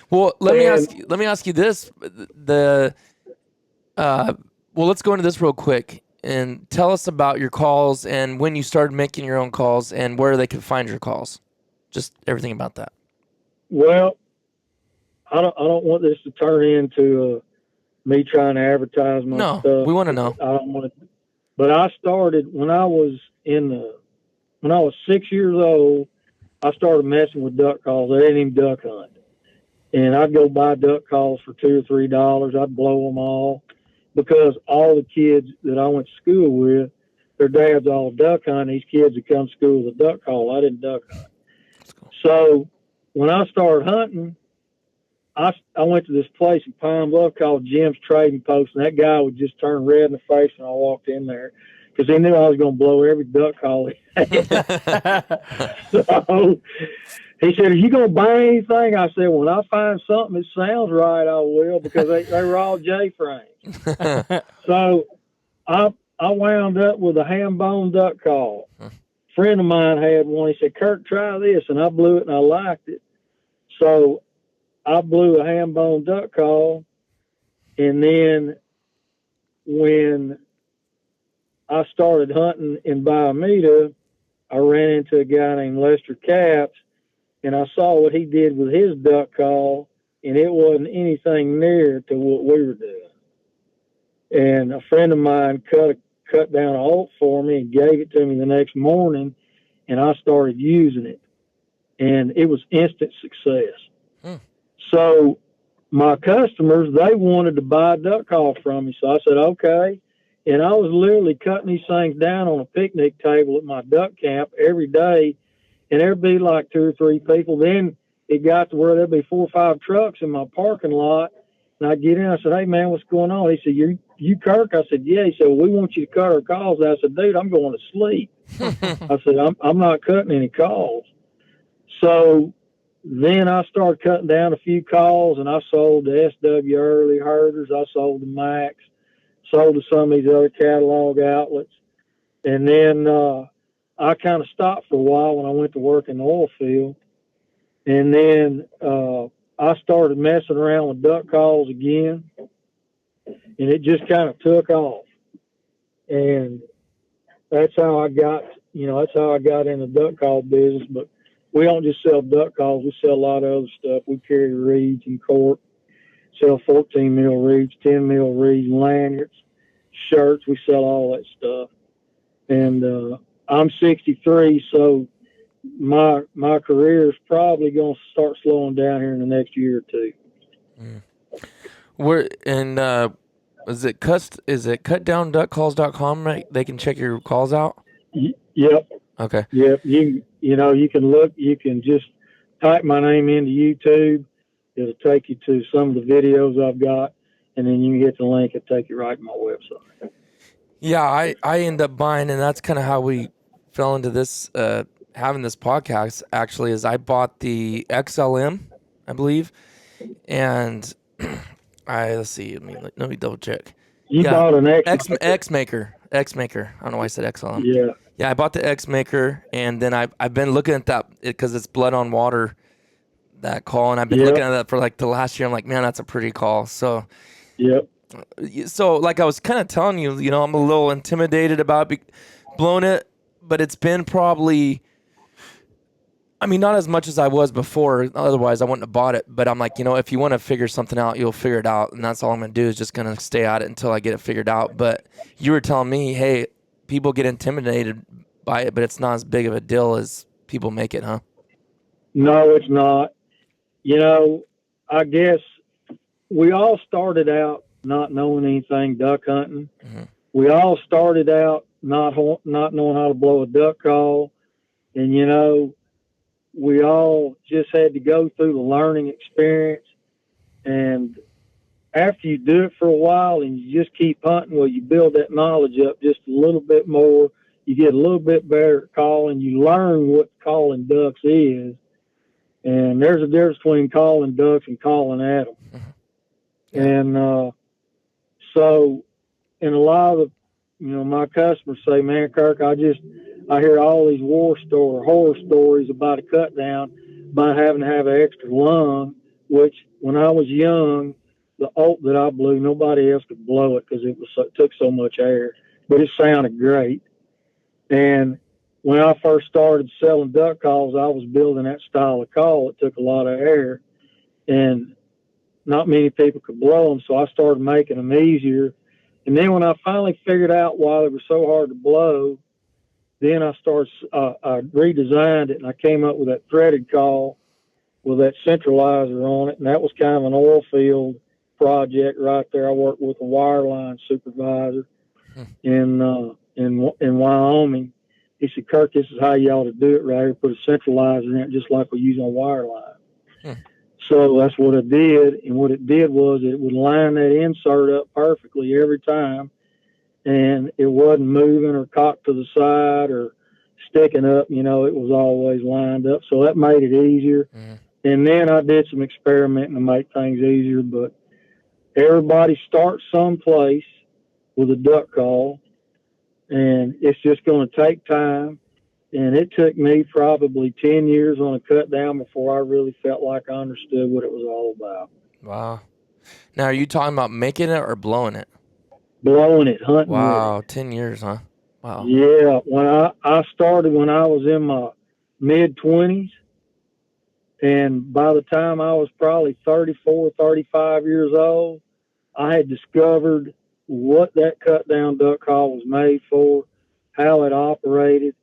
Well, let me ask you this. Well, let's go into this real quick and tell us about your calls and when you started making your own calls and where they could find your calls. Just everything about that. Well, I don't want this to turn into me trying to advertise my stuff. No, we want to know. I don't want to. But I started when I was 6 years old. I started messing with duck calls. I didn't even duck hunt, and I'd go buy duck calls for $2 or $3. I'd blow them all because all the kids that I went to school with, their dads all duck hunt. These kids would come to school with a duck call. I didn't duck hunt. So when I started hunting, I went to this place in Pine Bluff called Jim's Trading Post, and that guy would just turn red in the face when I walked in there because he knew I was going to blow every duck call he had. So he said, "Are you going to buy anything?" I said, "When I find something that sounds right, I will," because they were all J-frames. So I wound up with a ham bone duck call. A friend of mine had one. He said, "Kirk, try this," and I blew it and I liked it. So I blew a ham bone duck call, and then when I started hunting in Biomeda, I ran into a guy named Lester Capps, and I saw what he did with his duck call, and it wasn't anything near to what we were doing. And a friend of mine cut down an oak for me and gave it to me the next morning, and I started using it, and it was instant success. So my customers, they wanted to buy a duck call from me. So I said, okay. And I was literally cutting these things down on a picnic table at my duck camp every day. And there'd be like 2 or 3 people. Then it got to where there'd be 4 or 5 trucks in my parking lot. And I'd get in. I said, "Hey, man, what's going on?" He said, you Kirk?" I said, "Yeah." He said, "Well, we want you to cut our calls." I said, "Dude, I'm going to sleep." I said, I'm not cutting any calls. So then I started cutting down a few calls, and I sold the SW Early Herders. I sold the Max, sold to some of these other catalog outlets. And then I kind of stopped for a while when I went to work in the oil field. And then I started messing around with duck calls again, and it just kind of took off. And that's how I got in the duck call business. But we don't just sell duck calls. We sell a lot of other stuff. We carry reeds and cork, sell 14 mil reeds, 10 mil reeds, lanyards, shirts. We sell all that stuff. And I'm 63, so my career is probably going to start slowing down here in the next year or 2. Where and is it cutdownduckcalls.com, right? They can check your calls out? Yep. Okay. Yep. You can look, you can just type my name into YouTube, It'll take you to some of the videos I've got, and then you can hit the link and take you right to my website. Yeah, I end up buying, and that's kind of how we fell into this, having this podcast, actually, is I bought the XLM, I believe, and let's see, let me double check. You bought an X Maker. I don't know why I said XLM. Yeah. Yeah, I bought the X Maker, and then I've been looking at that because it's blood on water, that call, and I've been looking at that for like the last year. I'm like, man, that's a pretty call. So, yep. So like I was kind of telling you, I'm a little intimidated about blowing it, but it's been probably, not as much as I was before. Otherwise, I wouldn't have bought it. But I'm like, if you want to figure something out, you'll figure it out, and that's all I'm gonna do is just gonna stay at it until I get it figured out. But you were telling me, hey, people get intimidated by it, but it's not as big of a deal as people make it, huh? No, it's not. I guess we all started out not knowing anything duck hunting. Mm-hmm. We all started out not knowing how to blow a duck call. And, we all just had to go through the learning experience. And after you do it for a while and you just keep hunting, well, you build that knowledge up just a little bit more. You get a little bit better at calling. You learn what calling ducks is. And there's a difference between calling ducks and calling at them. Mm-hmm. And so, and a lot of my customers say, man, Kirk, I hear all these horror stories about a cut down, about having to have an extra lung, which when I was young, the oak that I blew, nobody else could blow it because it took so much air, but it sounded great. And when I first started selling duck calls, I was building that style of call. It took a lot of air, and not many people could blow them, so I started making them easier. And then when I finally figured out why they were so hard to blow, then I redesigned it, and I came up with that threaded call with that centralizer on it, and that was kind of an oil field project right there. I worked with a wireline supervisor in Wyoming. He said, Kirk, this is how you ought to do it right here. Put a centralizer in it just like we use on wireline. So that's what it did. And what it did was it would line that insert up perfectly every time. And it wasn't moving or cocked to the side or sticking up. It was always lined up. So that made it easier. Mm. And then I did some experimenting to make things easier. But everybody starts someplace with a duck call. And it's just going to take time. And it took me probably 10 years on a cut down before I really felt like I understood what it was all about. Wow. Now, are you talking about making it or blowing it? Blowing it, hunting Wow, with it. 10 years, huh? Wow. Yeah. When I started when I was in my mid-20s, and by the time I was probably 34, 35 years old, I had discovered what that cut down duck call was made for, how it operated,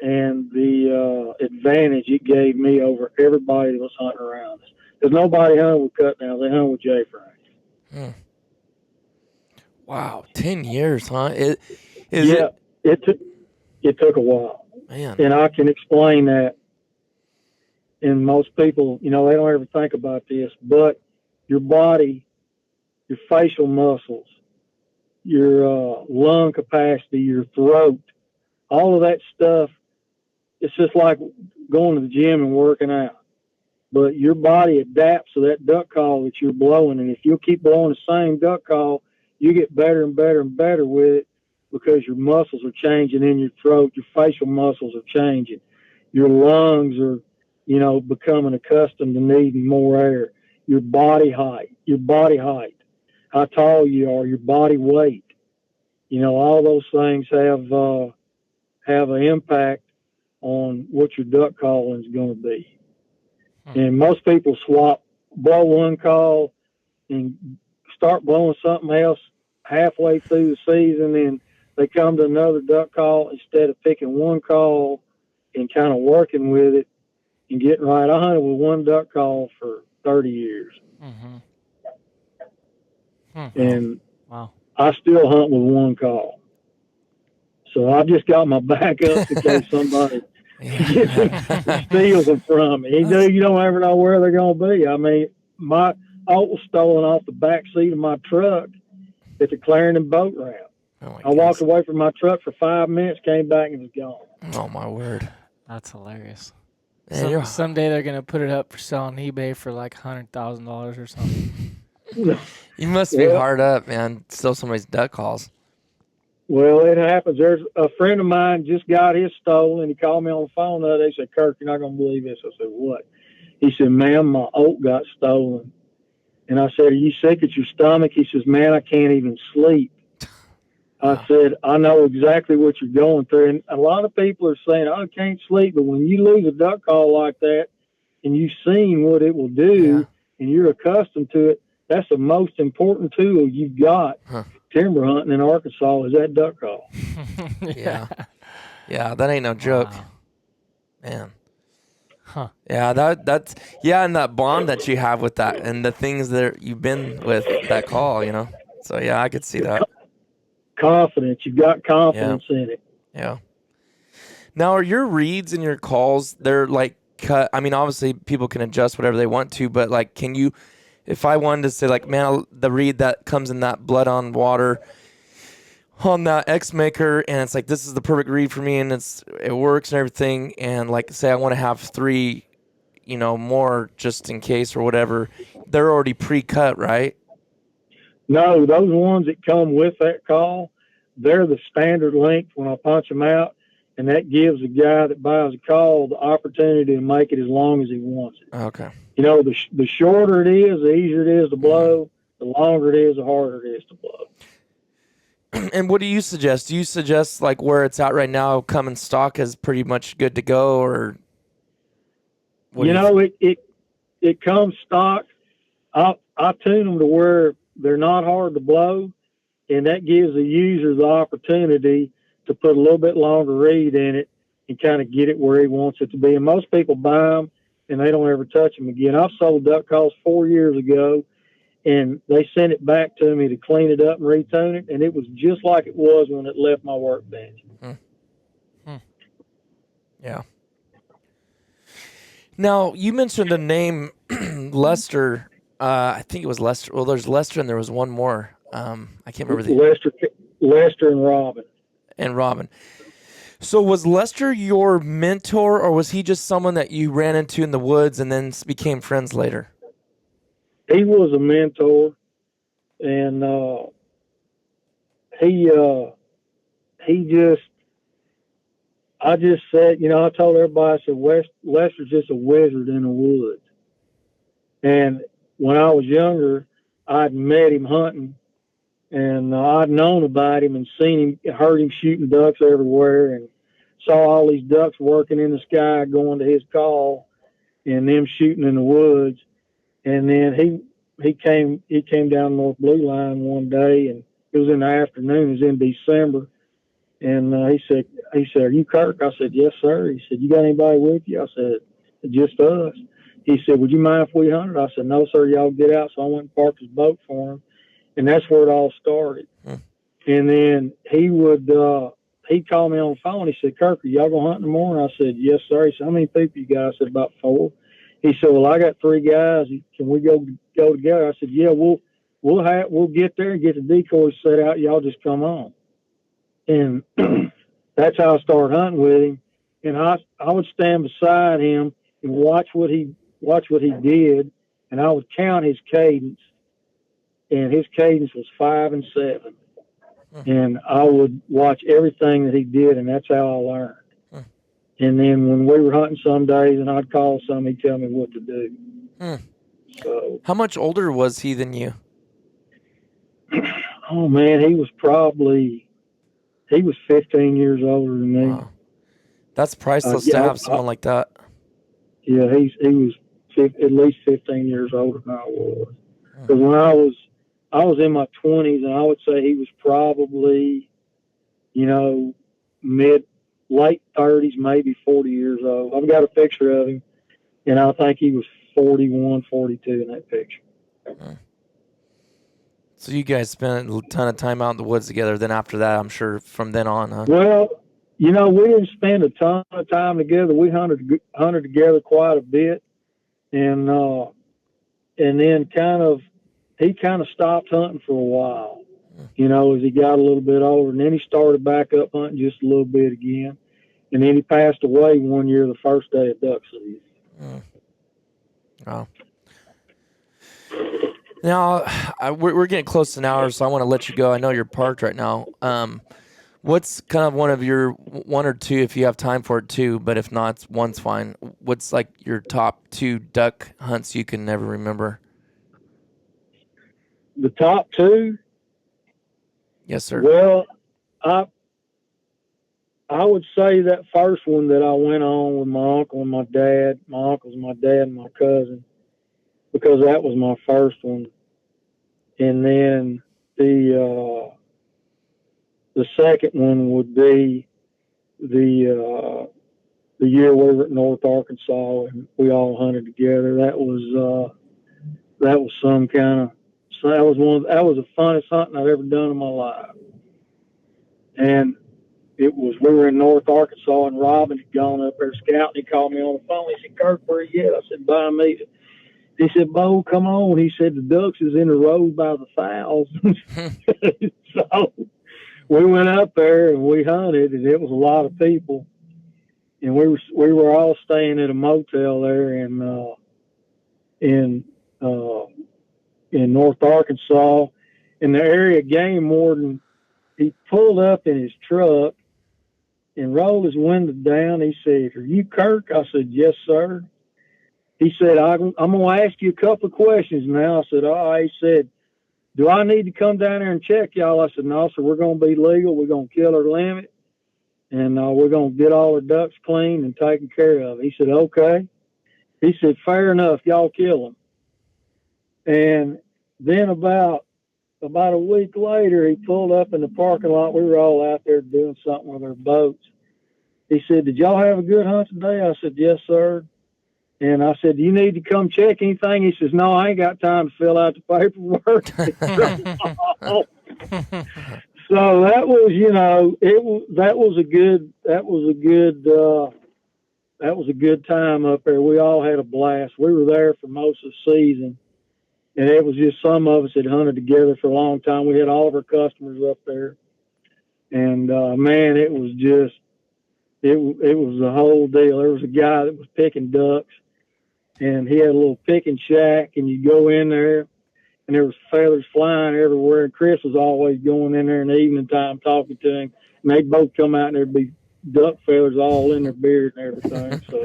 and the advantage it gave me over everybody that was hunting around us. Because nobody hunted with cut downs, they hunted with J-frames. Wow, 10 years, huh? It took a while. Man. And I can explain that. And most people, they don't ever think about this, but your body, your facial muscles, your lung capacity, your throat, all of that stuff, it's just like going to the gym and working out. But your body adapts to that duck call that you're blowing. And if you'll keep blowing the same duck call, you get better and better and better with it because your muscles are changing in your throat. Your facial muscles are changing. Your lungs are, becoming accustomed to needing more air. Your body height, how tall you are, your body weight. All those things have an impact on what your duck calling is going to be. And most people blow one call and start blowing something else halfway through the season, and they come to another duck call instead of picking one call and kind of working with it and getting right. I hunted with one duck call for 30 years. Mm-hmm. And wow. I still hunt with one call. So I just got my backup in case somebody steals them from me. You don't ever know where they're going to be. my oat was stolen off the back seat of my truck at the Clarendon boat ramp. Oh I walked away from my truck for 5 minutes, came back, and it was gone. Oh my word. That's hilarious. Man, Someday they're gonna put it up for sale on eBay for like $100,000 or something. you must be hard up, man. Steal somebody's duck calls. Well, it happens. There's a friend of mine just got his stolen. He called me on the phone the other day. He said, "Kirk, you're not going to believe this." I said, "What?" He said, "Man, my oat got stolen." And I said, "Are you sick at your stomach?" He says, "Man, I can't even sleep." I said, "I know exactly what you're going through." And a lot of people are saying, "Oh, I can't sleep." But when you lose a duck call like that and you've seen what it will do and you're accustomed to it, that's the most important tool you've got. Timber hunting in Arkansas is that duck call. Yeah, that ain't no joke, man. Yeah, that's and that bond that you have with that, and the things that you've been with that call, So yeah, I could see that. Confidence, you've got confidence in it. Yeah. Now, are your reads and your calls? They're like cut. I mean, obviously, people can adjust whatever they want to, but like, can you? If I wanted to say, like, man, the reed that comes in that blood on water on that X maker, and it's like, this is the perfect reed for me, and it works and everything, and like, say I want to have 3, more just in case or whatever, they're already pre-cut, right? No, those ones that come with that call, they're the standard length when I punch them out, and that gives the guy that buys a call the opportunity to make it as long as he wants it. Okay. The shorter it is, the easier it is to blow. The longer it is, the harder it is to blow. And what do you suggest? Do you suggest like where it's at right now, coming stock is pretty much good to go, or? It comes stock. I tune them to where they're not hard to blow, and that gives the user the opportunity to put a little bit longer reed in it and kind of get it where he wants it to be. And most people buy them and they don't ever touch them again. I've sold duck calls 4 years ago, and they sent it back to me to clean it up and retune it, and it was just like it was when it left my workbench. Yeah. Now, you mentioned the name Lester. I think it was Lester. Well, there's Lester, and there was one more. I can't remember Lester and Robin. So was Lester your mentor, or was he just someone that you ran into in the woods and then became friends later? He was a mentor, and I just said, I told everybody, I said, Lester's just a wizard in the woods. And when I was younger, I'd met him hunting, and I'd known about him and seen him, heard him shooting ducks everywhere, and saw all these ducks working in the sky going to his call and them shooting in the woods. And then he came down North Blue Line one day, and it was in the afternoon. It was in December. And he said, "Are you Kirk?" I said, "Yes, sir." He said, "You got anybody with you?" I said, "Just us." He said, "Would you mind if we hunted?" I said, "No, sir, y'all get out." So I went and parked his boat for him. And that's where it all started. And then he'd call me on the phone. He said, "Kirk, are y'all going to hunt in the morning?" I said, "Yes, sir." He said, "How many people you got?" I said, "About 4. He said, "Well, I got 3 guys. Can we go together?" I said, "Yeah, we'll get there and get the decoys set out. Y'all just come on." And that's how I started hunting with him. And I would stand beside him and watch what he did, and I would count his cadence. And his cadence was 5 and 7. And I would watch everything that he did, and that's how I learned. And then when we were hunting some days and I'd call some, he'd tell me what to do. So, how much older was he than you? Oh, man, he was 15 years older than me. Wow. That's priceless to have someone like that. Yeah, he was at least 15 years older than I was. Because when I was in my 20s, and I would say he was probably, late 30s, maybe 40 years old. I've got a picture of him, and I think he was 41, 42 in that picture. So you guys spent a ton of time out in the woods together. Then after that, I'm sure from then on, huh? Well, we didn't spend a ton of time together. We hunted together quite a bit, and and then he kind of stopped hunting for a while, you know, as he got a little bit older, and then he started back up hunting just a little bit again, and then he passed away one year the first day of duck season. Wow. Now, we're getting close to an hour, so I want to let you go. I know you're parked right now. What's kind of one or two, if you have time for it too, but if not, one's fine. What's like your top 2 duck hunts you can never remember? The top 2? Yes, sir. Well, I would say that first one that I went on with my uncle and my dad, my uncles, my dad, and my cousin, because that was my first one. And then the second one would be the year we were at North Arkansas and we all hunted together. That was some kind of, so that was the funnest hunting I've ever done in my life. And we were in North Arkansas, and Robin had gone up there scouting. He called me on the phone. He said, "Kirk, where you at?" I said, "By me." He said, "Bo, come on." He said, "The ducks is in the road by the fowls." So we went up there and we hunted, and it was a lot of people. And we were all staying at a motel there in North Arkansas. And the area game warden, he pulled up in his truck and rolled his window down. He said, "Are you Kirk?" I said, "Yes, sir." He said, I'm going to ask you a couple of questions now. I said, "All right." He said, "Do I need to come down there and check y'all?" I said, "No, sir, we're going to be legal. We're going to kill our limit, and we're going to get all our ducks cleaned and taken care of." He said, "Okay." He said, "Fair enough. Y'all kill them." And then about a week later, he pulled up in the parking lot. We were all out there doing something with our boats. He said, "Did y'all have a good hunt today?" I said, "Yes, sir." And I said, "Do you need to come check anything?" He says, "No, I ain't got time to fill out the paperwork." So that was, you know, that was a good time up there. We all had a blast. We were there for most of the season. And it was just some of us had hunted together for a long time. We had all of our customers up there. And, man, it was just, it was the whole deal. There was a guy that was picking ducks, and he had a little picking shack, and you go in there, and there was feathers flying everywhere. And Chris was always going in there in the evening time talking to him. And they'd both come out, and there'd be duck feathers all in their beard and everything. So,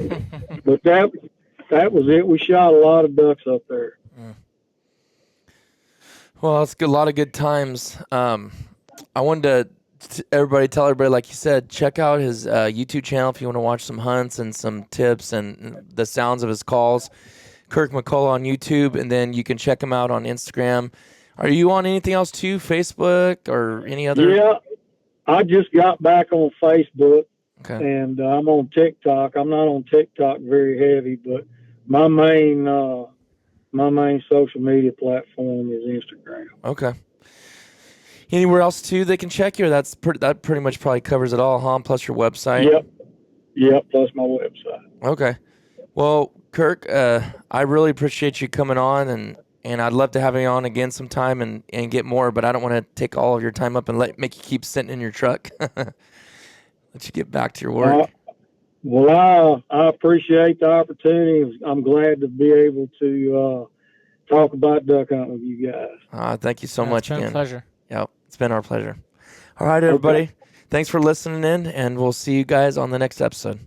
but that was it. We shot a lot of ducks up there. Well, it's a lot of good times. I wanted to tell everybody, like you said, check out his YouTube channel if you want to watch some hunts and some tips and the sounds of his calls. Kirk McCullough on YouTube, and then you can check him out on Instagram. Are you on anything else too, Facebook or any other? Yeah, I just got back on Facebook, okay. And I'm on TikTok. I'm not on TikTok very heavy, but my main social media platform is Instagram. Okay. Anywhere else too they can check you? Or that pretty much probably covers it all, huh? Plus your website. Yep. Plus my website. Okay. Well, Kirk, I really appreciate you coming on, and I'd love to have you on again sometime and get more, but I don't want to take all of your time up and make you keep sitting in your truck. Let you get back to your work. Well, I appreciate the opportunity. I'm glad to be able to talk about duck hunting with you guys. Thank you so much again. It's been a pleasure. Yep, it's been our pleasure. All right, everybody. Okay. Thanks for listening in, and we'll see you guys on the next episode.